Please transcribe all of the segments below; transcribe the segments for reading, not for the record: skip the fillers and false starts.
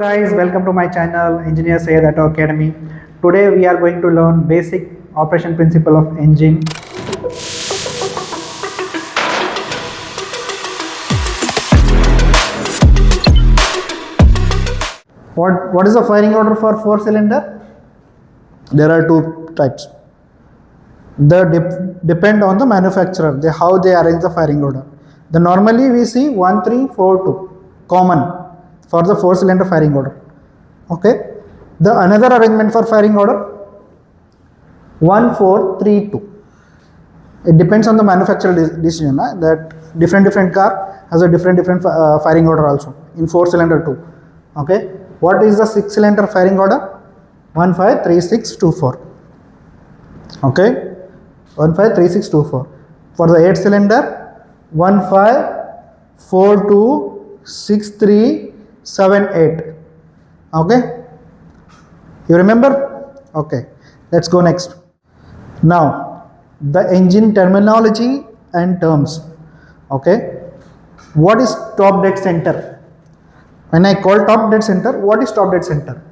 guys, welcome to my channel Eng.Sayyad Auto Academy. Today we are going to learn basic operation principle of engine. What is the firing order for 4-cylinder? There are two types. Depend on the manufacturer, how they arrange the firing order. Normally we see 1, 3, 4, 2 common for the 4-cylinder firing order. Okay. The another arrangement for firing order 1, 4, 3, 2. It depends on the manufacturer decision. That different car has a different firing order also in 4-cylinder too. Okay. What is the 6-cylinder firing order? 1, 5, 3, 6, 2, 4. Okay. 1, 5, 3, 6, 2, 4. For the 8-cylinder 1, 5, 4, 2, 6, 3, 7, 8. Okay. You remember? Okay. Let's go next. Now, the engine terminology and terms. Okay. What is top dead center? When I call top dead center, what is top dead center?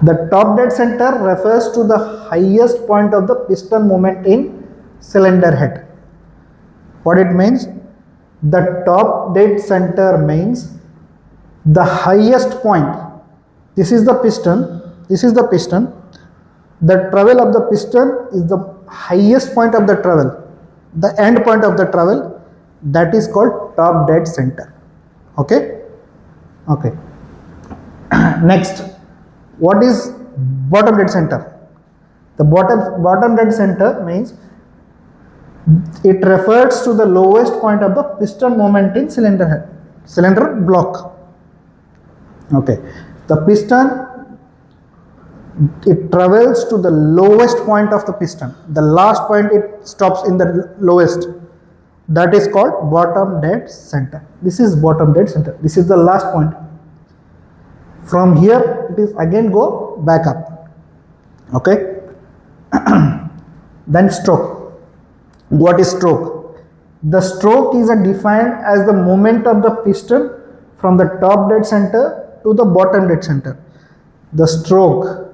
The top dead center refers to the highest point of the piston moment in cylinder head. What it means? The top dead center means the highest point. This is the piston. This is the piston. The travel of the piston is the highest point of the travel. The end point of the travel, that is called top dead center. Okay. Okay. Next, what is bottom dead center? The bottom dead center means it refers to the lowest point of the piston moment in cylinder head, cylinder block. Okay, the piston, it travels to the lowest point of the piston. The last point it stops in the lowest. That is called bottom dead center. This is bottom dead center. This is the last point. From here it is again go back up. Okay. Then stroke. What is stroke? The stroke is defined as the movement of the piston from the top dead center to the bottom dead center. The stroke,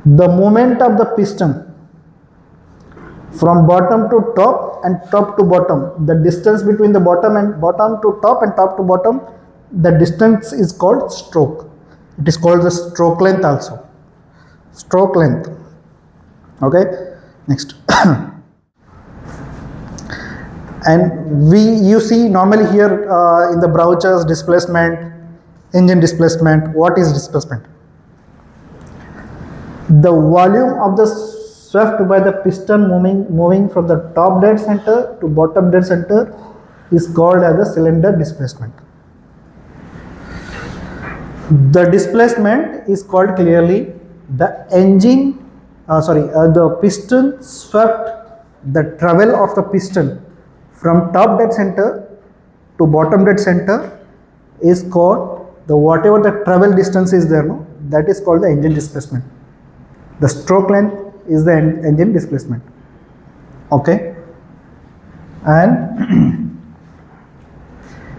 the movement of the piston from bottom to top and top to bottom, the distance between the bottom to top and top to bottom, the distance is called stroke. It is called the stroke length also. Stroke length. Okay. Next. And you see normally here in the brochures, displacement, engine displacement. What is displacement? The volume of the swept by the piston moving from the top dead center to bottom dead center is called as the cylinder displacement. The displacement is called clearly the the piston swept, the travel of the piston from top dead center to bottom dead center is called the whatever the travel distance is there, no, that is called the engine displacement. The stroke length is the engine displacement. Okay. And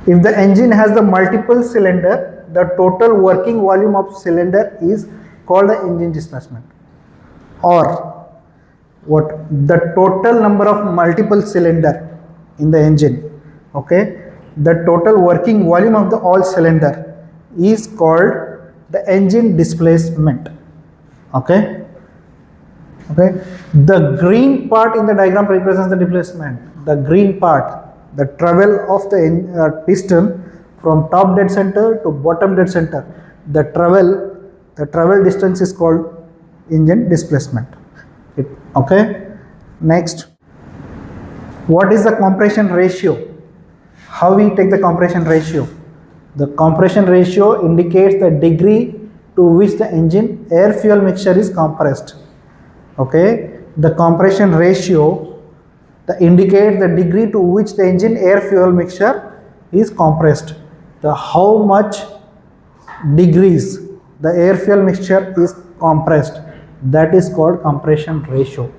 if the engine has the multiple cylinder, the total working volume of cylinder is called the engine displacement. Or what? The total number of multiple cylinder in the engine. Okay. The total working volume of the all cylinder is called the engine displacement. Okay. Okay. The green part in the diagram represents the displacement. The green part, the travel of the piston from top dead center to bottom dead center, the travel distance is called engine displacement. Okay. Next, what is the compression ratio? How we take the compression ratio? The compression ratio indicates the degree to which the engine air fuel mixture is compressed. Okay. The compression ratio indicates the degree to which the engine air fuel mixture is compressed. The how much degrees the air fuel mixture is compressed, that is called compression ratio.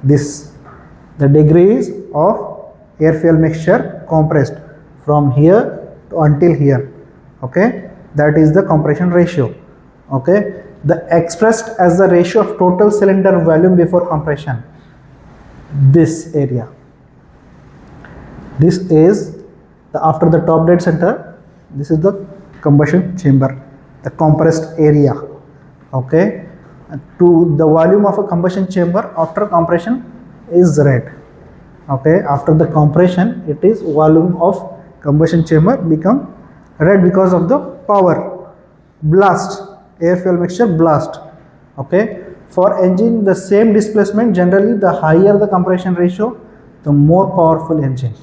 This, the degrees of air fuel mixture compressed from here to until here. Okay, that is the compression ratio. Okay, the expressed as the ratio of total cylinder volume before compression. This area, this is the after the top dead center, this is the combustion chamber, the compressed area. Okay, to the volume of a combustion chamber after compression is red. Okay, after the compression it is volume of combustion chamber become red because of the power blast, air fuel mixture blast. Okay, for engine the same displacement, generally the higher the compression ratio, the more powerful engine.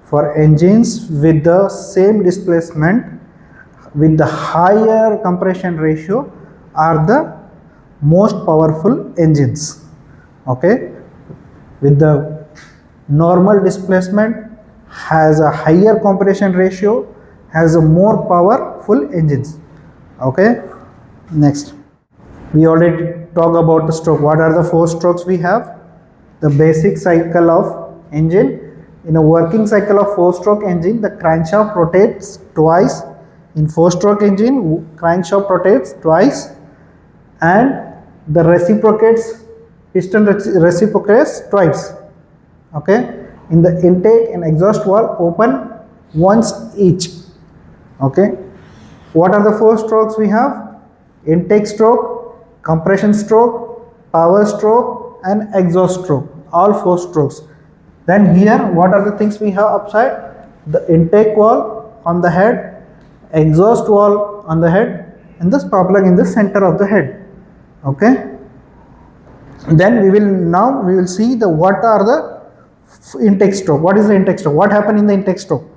For engines with the same displacement with the higher compression ratio are the most powerful engines. Okay, with the normal displacement has a higher compression ratio, has a more powerful engines. Okay, next we already talk about the stroke. What are the 4 strokes we have? The basic cycle of engine. In a working cycle of 4-stroke engine, the crankshaft rotates twice. In 4-stroke engine, crankshaft rotates twice, and the piston reciprocates twice. Okay, in the intake and exhaust valve open once each. Okay, what are the 4 strokes we have? Intake stroke, compression stroke, power stroke, and exhaust stroke. All 4 strokes. Then here, what are the things we have upside? The intake valve on the head, exhaust valve on the head, and the spark plug in the center of the head. Okay. Then we will see the what are the intake stroke. What is the intake stroke? What happened in the intake stroke?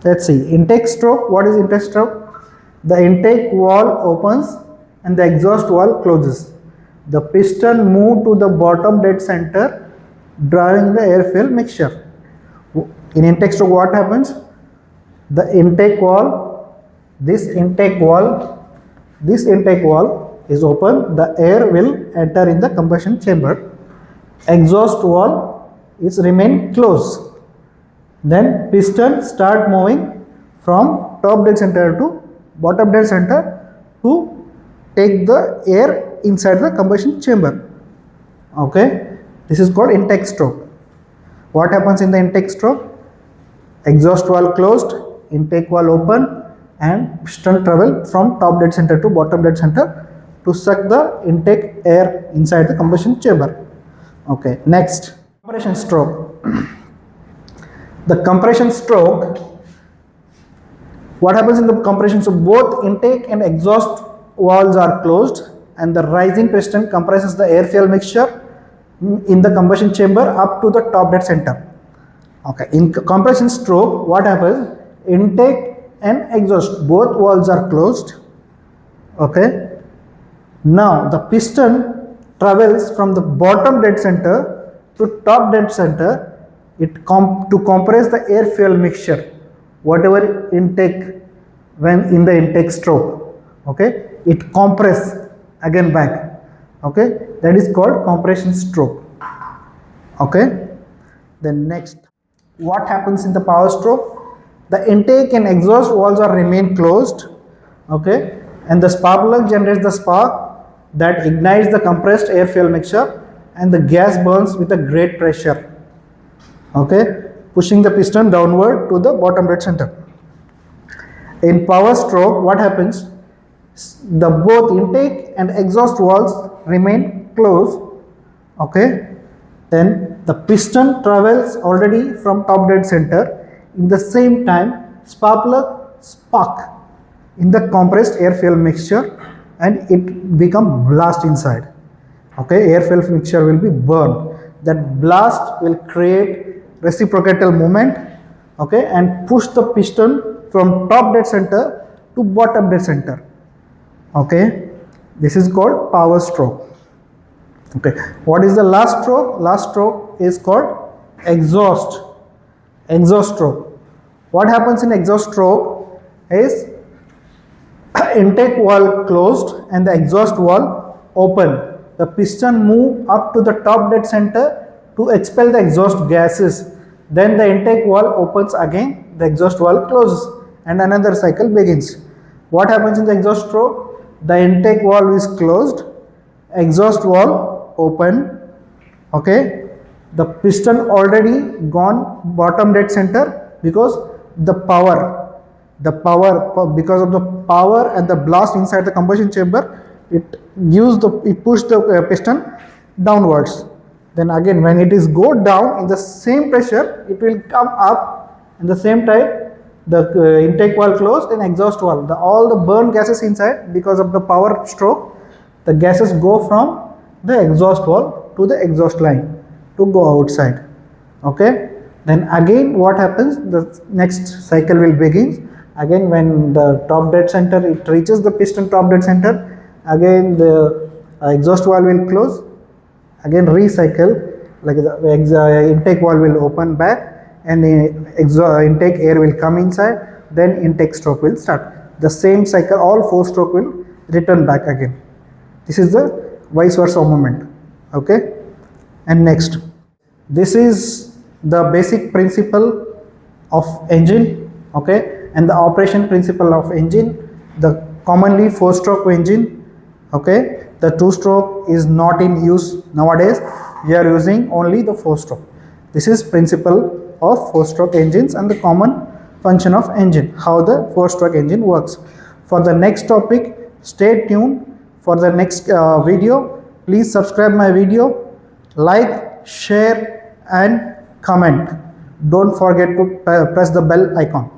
Let's see. Intake stroke. What is intake stroke? The intake valve opens and the exhaust valve closes. The piston move to the bottom dead center, driving the air fuel mixture. In intake stroke, what happens? The intake valve, this intake valve is open. The air will enter in the combustion chamber. Exhaust valve is remain closed. Then piston start moving from top dead center to bottom dead center to take the air inside the combustion chamber. Okay. This is called intake stroke. What happens in the intake stroke? Exhaust valve closed, intake valve open, and piston travel from top dead center to bottom dead center to suck the intake air inside the combustion chamber. Okay, next, compression stroke. The compression stroke, what happens in the compression? So both intake and exhaust valves are closed and the rising piston compresses the air fuel mixture in the combustion chamber up to the top dead center. Okay, in compression stroke, what happens? Intake and exhaust both valves are closed. Okay, now the piston travels from the bottom dead center to top dead center to compress the air fuel mixture, whatever intake when in the intake stroke. Okay, it compress again back. Okay, that is called compression stroke. Okay, then next, what happens in the power stroke? The intake and exhaust valves are remain closed. Okay, and the spark plug generates the spark that ignites the compressed air fuel mixture and the gas burns with a great pressure. Okay, pushing the piston downward to the bottom dead center. In power stroke, what happens? The both intake and exhaust valves remain closed. Okay, then the piston travels already from top dead center. In the same time, spark plug spark in the compressed air fuel mixture and it become blast inside. Okay, air fuel mixture will be burned. That blast will create reciprocatal movement. Okay, and push the piston from top dead center to bottom dead center. Okay, this is called power stroke. Okay, what is the last stroke? Last stroke is called exhaust stroke. What happens in exhaust stroke is intake valve closed and the exhaust valve open. The piston move up to the top dead center to expel the exhaust gases. Then the intake valve opens again, the exhaust valve closes and another cycle begins. What happens in the exhaust stroke? The intake valve is closed, exhaust valve open. Okay, the piston already gone bottom dead center because because of the power and the blast inside the combustion chamber, it pushed the piston downwards. Then again, when it is go down in the same pressure, it will come up in the same time. The intake valve closed and exhaust valve. All the burn gases inside, because of the power stroke, the gases go from the exhaust valve to the exhaust line to go outside. Okay. Then again, what happens? The next cycle will begin. Again, when the top dead center, it reaches the piston top dead center. Again, the exhaust valve will close. Again, recycle, like the intake valve will open back, and the intake air will come inside. Then intake stroke will start. The same cycle, all 4 stroke will return back again. This is the vice versa movement. Okay. And next, this is the basic principle of engine. Okay, and the operation principle of engine. The commonly 4-stroke engine. Okay, the 2-stroke is not in use nowadays. We are using only the 4-stroke. This is principle of 4-stroke engines and the common function of engine, how the 4-stroke engine works. For the next topic, stay tuned for the next video. Please subscribe my video, like, share and comment. Don't forget to press the bell icon.